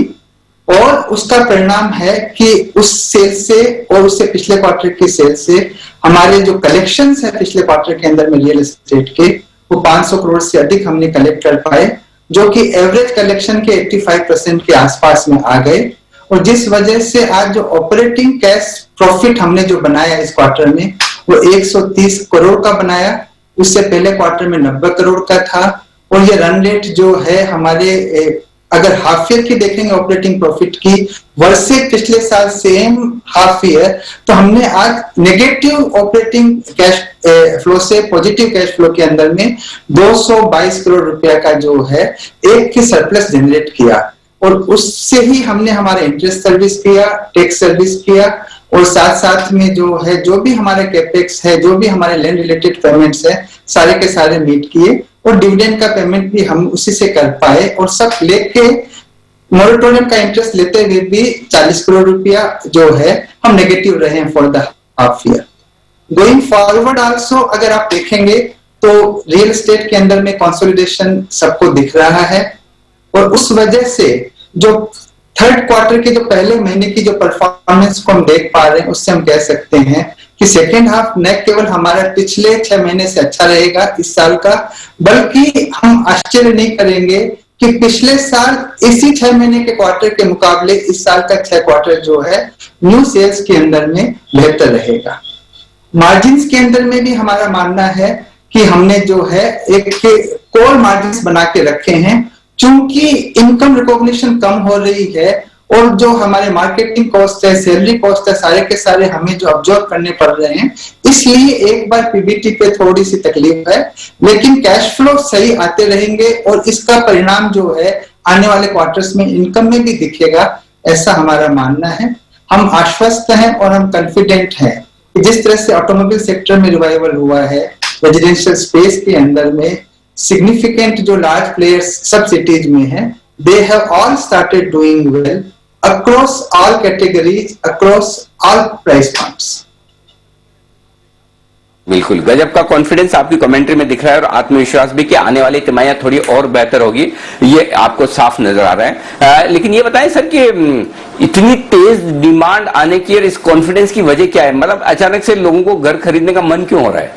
Speaker 12: और उसका परिणाम है कि उस सेल से और उससे पिछले क्वार्टर की सेल से हमारे जो कलेक्शंस है पिछले क्वार्टर के अंदर में रियल एस्टेट के, वो 500 करोड़ से अधिक हमने कलेक्ट कर पाए, जो कि एवरेज कलेक्शन के 85% के आसपास में आ गए। और जिस वजह से आज जो ऑपरेटिंग कैश प्रॉफिट हमने जो बनाया इस क्वार्टर में वो 130 करोड़ का बनाया, उससे पहले क्वार्टर में 90 करोड़ का था। और ये रन रेट जो है हमारे अगर हाफ ईयर की देखेंगे ऑपरेटिंग प्रॉफिट की वर्सेस पिछले साल सेम हाफ ईयर, तो हमने आज नेगेटिव ऑपरेटिंग कैश फ्लो से पॉजिटिव कैश फ्लो के अंदर में 222 करोड़ रुपया का जो है एक की सरप्लस जनरेट किया। और उससे ही हमने हमारा इंटरेस्ट सर्विस किया, टैक्स सर्विस किया, और साथ साथ में जो है जो भी हमारे कैपेक्स है, जो भी हमारे लैंड रिलेटेड पेमेंट्स है, सारे के सारे मीट किए। और डिविडेंड का पेमेंट भी हम उसी से कर पाए, और सब लेके मोरेटोरियम का इंटरेस्ट लेते हुए भी 40 करोड़ रुपया जो है हम नेगेटिव रहे for the half year. Going forward also अगर आप देखेंगे तो रियल एस्टेट के अंदर में कंसोलिडेशन सबको दिख रहा है, और उस वजह से जो थर्ड क्वार्टर के जो पहले महीने की जो परफॉर्मेंस को हम देख पा रहे हैं, उससे हम कह सकते हैं कि सेकेंड हाफ न केवल हमारा पिछले 6 महीने से अच्छा रहेगा इस साल का, बल्कि हम आश्चर्य नहीं करेंगे कि पिछले साल इसी 6 महीने के क्वार्टर के मुकाबले इस साल का 6 क्वार्टर जो है न्यू सेल्स के अंदर में बेहतर रहेगा। मार्जिन्स के अंदर में भी हमारा मानना है कि हमने जो है एक कोर मार्जिन्स बना के रखे हैं, चूंकि इनकम रिकॉग्निशन कम हो रही है और जो हमारे मार्केटिंग कॉस्ट है, सैलरी कॉस्ट है, सारे के सारे हमें जो अब्जॉर्ब करने पड़ रहे हैं, इसलिए एक बार पीबीटी पे थोड़ी सी तकलीफ है, लेकिन कैश फ्लो सही आते रहेंगे और इसका परिणाम जो है आने वाले क्वार्टर्स में इनकम में भी दिखेगा। ऐसा हमारा मानना है। हम आश्वस्त हैं और हम कॉन्फिडेंट हैं कि जिस तरह से ऑटोमोबाइल सेक्टर में रिवाइवल हुआ है, रेजिडेंशियल स्पेस के अंदर में सिग्निफिकेंट जो लार्ज प्लेयर्स सब सिटीज में हैं, they have all started doing well across all categories, across all price points.
Speaker 1: बिल्कुल गजब का कॉन्फिडेंस आपकी कमेंट्री में दिख रहा है और आत्मविश्वास भी कि आने वाली तिमाहियां थोड़ी और बेहतर होगी, ये आपको साफ नजर आ रहा है। लेकिन ये बताएं सर कि इतनी तेज डिमांड आने की और इस कॉन्फिडेंस की वजह क्या है? मतलब अचानक से लोगों को घर खरीदने का मन क्यों हो रहा है?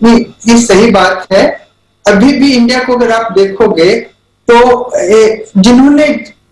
Speaker 12: नहीं, ये सही बात है। अभी भी इंडिया को अगर आप देखोगे तो जिन्होंने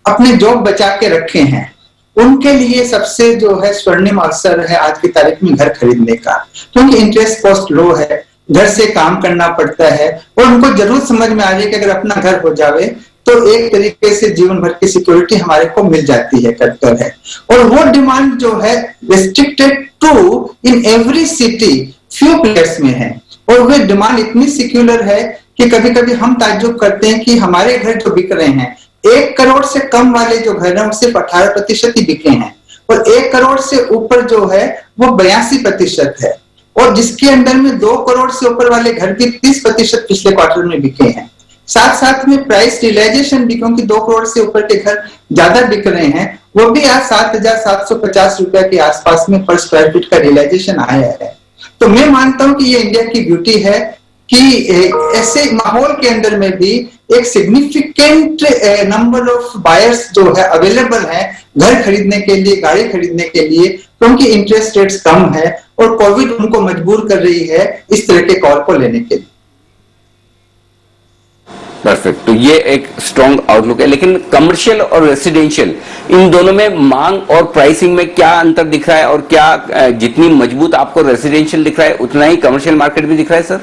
Speaker 12: अपने जॉब बचा के रखे हैं उनके लिए सबसे जो है स्वर्णिम अवसर है आज की तारीख में घर खरीदने का, क्योंकि इंटरेस्ट कॉस्ट लो है, घर से काम करना पड़ता है और उनको जरूर समझ में आ जाए कि अगर अपना घर हो जावे तो एक तरीके से जीवन भर की सिक्योरिटी हमारे को मिल जाती है, करकर है। और वो डिमांड जो है restricted to in every city few players में है और वो डिमांड इतनी सिक्युलर है कि कभी कभी हम ताज्जुब करते हैं कि हमारे घर जो बिक रहे हैं 1 करोड़ से कम वाले जो घर हैं सिर्फ 18% ही बिके हैं और 1 करोड़ से ऊपर जो है वो 82% है और जिसके अंदर में 2 करोड़ से ऊपर वाले घर भी 30% पिछले क्वार्टर में बिके हैं। साथ साथ में प्राइस रियलाइजेशन भी, क्योंकि 2 करोड़ से ऊपर के घर ज्यादा बिक रहे हैं, वो भी आज 7,750 रुपए के आसपास में पर स्क्वायर फीट का रियलाइजेशन आया है। तो मैं मानता हूं कि ये इंडिया की ब्यूटी है कि ऐसे माहौल के अंदर में भी एक सिग्निफिकेंट नंबर ऑफ बायर्स जो है अवेलेबल है घर खरीदने के लिए, गाड़ी खरीदने के लिए, क्योंकि इंटरेस्ट रेट्स कम है और कोविड उनको मजबूर कर रही है इस तरह के कॉल को लेने के लिए।
Speaker 1: परफेक्ट, तो ये एक स्ट्रॉन्ग आउटलुक है। लेकिन कमर्शियल और रेसिडेंशियल इन दोनों में मांग और प्राइसिंग में क्या अंतर दिख रहा है और क्या जितनी मजबूत आपको रेसिडेंशियल दिख रहा है उतना ही कमर्शियल मार्केट भी दिख रहा है सर?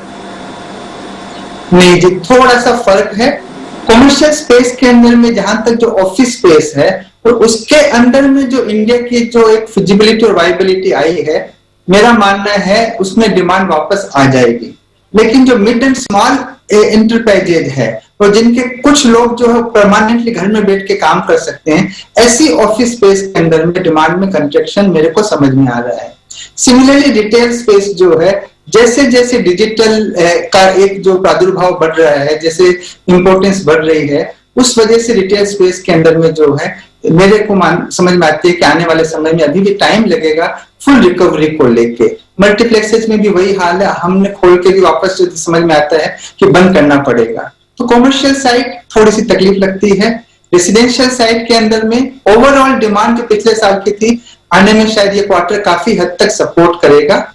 Speaker 12: नहीं जी, थोड़ा सा फर्क है। कमर्शियल स्पेस के अंदर में जहां तक जो ऑफिस स्पेस है और उसके अंदर में जो इंडिया की जो एक फिजिबिलिटी और वाइबिलिटी आई है, मेरा मानना है उसमें डिमांड वापस आ जाएगी। लेकिन जो मिड एंड स्मॉल इंटरप्राइजेज है और जिनके कुछ लोग जो है परमानेंटली घर में बैठ के काम कर सकते हैं, ऐसी ऑफिस स्पेस के अंदर में डिमांड में कंट्रैक्शन मेरे को समझ में आ रहा है। सिमिलरली रिटेल स्पेस जो है, जैसे जैसे डिजिटल का एक जो प्रादुर्भाव बढ़ रहा है, जैसे इंपोर्टेंस बढ़ रही है, उस वजह से रिटेल स्पेस के अंदर में जो है मेरे को समझ में आती है कि आने वाले समय में अभी भी टाइम लगेगा फुल रिकवरी को लेके। मल्टीप्लेक्सेस में भी वही हाल है, हमने खोल के भी वापस जो समझ में आता है कि बंद करना पड़ेगा। तो कमर्शियल साइड थोड़ी सी तकलीफ लगती है। रेसिडेंशियल साइड के अंदर में ओवरऑल डिमांड जो पिछले साल की थी, आने में शायद ये क्वार्टर काफी हद तक सपोर्ट करेगा,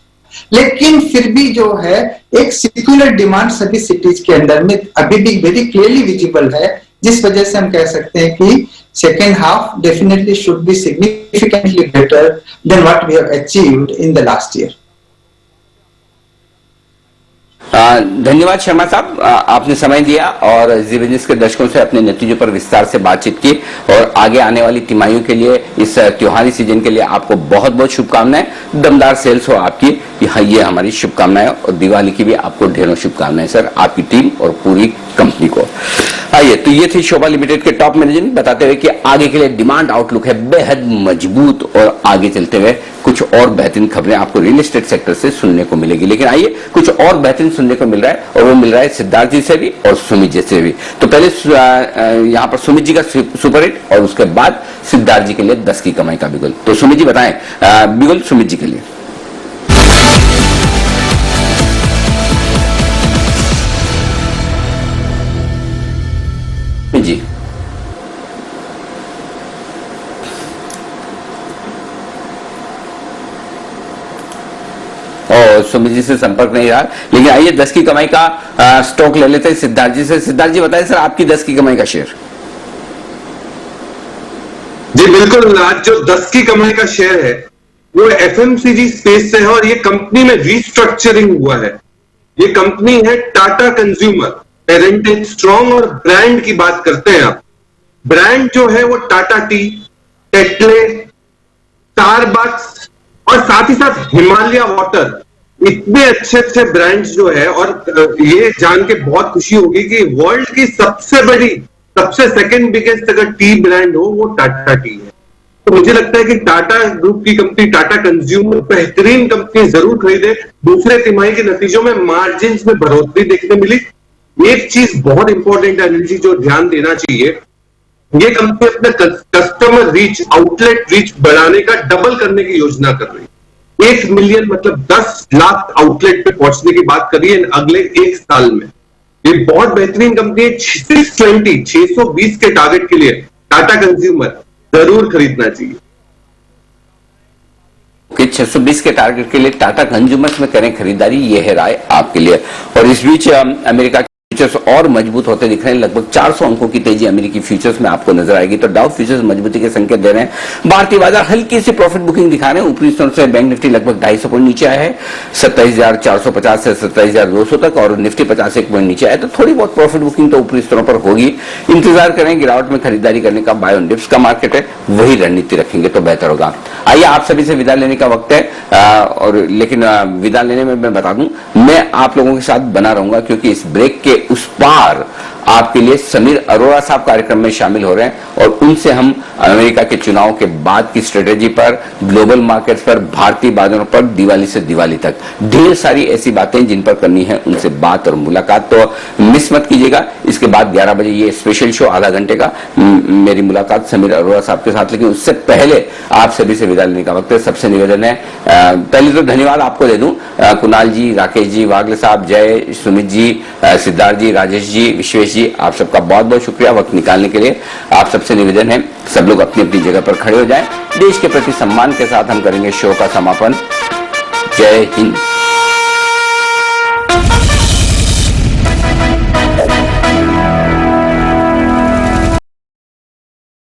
Speaker 12: लेकिन फिर भी जो है एक सिक्युलर डिमांड सभी सिटीज के अंदर में अभी भी वेरी क्लियरली विजिबल है, जिस वजह से हम कह सकते हैं कि second half definitely should be significantly better than what we have achieved in the last year.
Speaker 1: धन्यवाद शर्मा साहब, आपने समय दिया और जी बिजनेस के दर्शकों से अपने नतीजों पर विस्तार से बातचीत की और आगे आने वाली तिमाहियों के लिए, इस त्योहारी सीजन के लिए आपको बहुत बहुत शुभकामनाएं। दमदार सेल्स हो आपकी, ये हमारी शुभकामनाएं और दिवाली की भी आपको ढेरों शुभकामनाएं सर, आपकी टीम और पूरी कंपनी को। आइए, तो ये थी शोभा लिमिटेड के टॉप मैनेजमेंट बताते हुए कि आगे के लिए डिमांड आउटलुक है बेहद मजबूत और आगे चलते हुए कुछ और बेहतरीन खबरें आपको रियल एस्टेट सेक्टर से सुनने को मिलेगी। लेकिन आइए, कुछ और बेहतरीन सुनने को मिल रहा है और वो मिल रहा है सिद्धार्थ जी से भी और सुमित जी से भी। तो पहले यहाँ पर सुमित जी का सुपर हिट और उसके बाद सिद्धार्थ जी के लिए 10 की कमाई का बिगुल। तो सुमित जी बताएं, बिगुल सुमित जी के लिए। जी और सुमित जी से संपर्क नहीं रहा, लेकिन आइए 10 की कमाई का स्टॉक ले लेते हैं सिद्धार्थ जी से। सिद्धार्थ जी बताएं सर, आपकी 10 की कमाई का शेयर।
Speaker 3: जी बिल्कुल, आज जो 10 की कमाई का शेयर है वो एफएमसीजी स्पेस से है और ये कंपनी में रीस्ट्रक्चरिंग हुआ है। ये कंपनी है टाटा कंज्यूमर, पेरेंटेज स्ट्रॉन्ग और ब्रांड की बात करते हैं आप। ब्रांड जो है वो टाटा टी, टेटले, स्टारबक्स और साथ ही साथ हिमालय वाटर, इतने अच्छे अच्छे ब्रांड्स जो है। और ये जान के बहुत खुशी होगी कि वर्ल्ड की सबसे बड़ी सबसे सेकंड बिगेस्ट अगर टी ब्रांड हो वो टाटा टी है। तो मुझे लगता है कि टाटा ग्रुप की कंपनी टाटा कंज्यूमर बेहतरीन कंपनी जरूर खरीदे। दूसरे तिमाही के नतीजों में मार्जिन में बढ़ोतरी देखने मिली। एक चीज बहुत इंपॉर्टेंट है अनिल जी जो ध्यान देना चाहिए, ये कंपनी अपने कस्टमर रीच, आउटलेट रीच बढ़ाने का डबल करने की योजना कर रही है। 1 मिलियन मतलब 10 लाख आउटलेट पे पहुंचने की बात कर रही है अगले 1 साल में। ये बहुत बेहतरीन कंपनी है। 620 के टारगेट के लिए टाटा कंज्यूमर जरूर खरीदना चाहिए।
Speaker 1: कि 620 के टारगेट के लिए टाटा कंज्यूमर्स में करें खरीदारी, ये है राय आपके लिए। और इस बीच अमेरिका के फ्यूचर्स और मजबूत होते दिख रहे हैं। लगभग 400 अंकों की तेजी अमेरिकी फ्यूचर्स में आपको नजर आएगी। तो डाउ फ्यूचर्स मजबूती के संकेत दे रहे हैं। भारतीय बाजार हल्की सी प्रॉफिट बुकिंग दिखा रहे हैं। ऊपरी स्तरों से बैंक निफ्टी लगभग 250 पॉइंट नीचे आया है 27,450 से 27,200 तक, और निफ्टी 50 एक पॉइंट नीचे आया। तो थोड़ी बहुत प्रॉफिट बुकिंग तो ऊपरी स्तरों पर होगी। इंतजार करें गिरावट में खरीदारी करने का। बाय ऑन डिप्स का मार्केट है, वही रणनीति रखेंगे तो बेहतर होगा। आइए आप सभी से विदा लेने का वक्त है। और लेकिन विदा लेने में मैं बता दूं, मैं आप लोगों के साथ बना रहूंगा, क्योंकि इस ब्रेक के उस पार आपके लिए समीर अरोड़ा साहब कार्यक्रम में शामिल हो रहे हैं, और उनसे हम अमेरिका के चुनाव के बाद की स्ट्रेटेजी पर, ग्लोबल मार्केट्स पर, भारतीय बाजारों पर, दिवाली से दिवाली तक ढेर सारी ऐसी बातें जिन पर करनी है उनसे बात और मुलाकात। तो मिस मत कीजिएगा। इसके बाद 11 बजे ये स्पेशल शो आधा घंटे का, मेरी मुलाकात समीर अरोड़ा साहब के साथ। लेकिन उससे पहले आप सभी से विदा लेने का वक्त है। सबसे निवेदन है, पहले तो धन्यवाद आपको दे दूं, कुणाल जी, राकेश जी, वागले साहब, जय, सुमित जी, सिद्धार्थ जी, राजेश जी, विश्वेश जी, आप सबका बहुत बहुत शुक्रिया वक्त निकालने के लिए। आप सबसे निवेदन है सब लोग अपनी अपनी जगह पर खड़े हो जाएं। देश के प्रति सम्मान के साथ हम करेंगे शो का समापन। जय हिंद।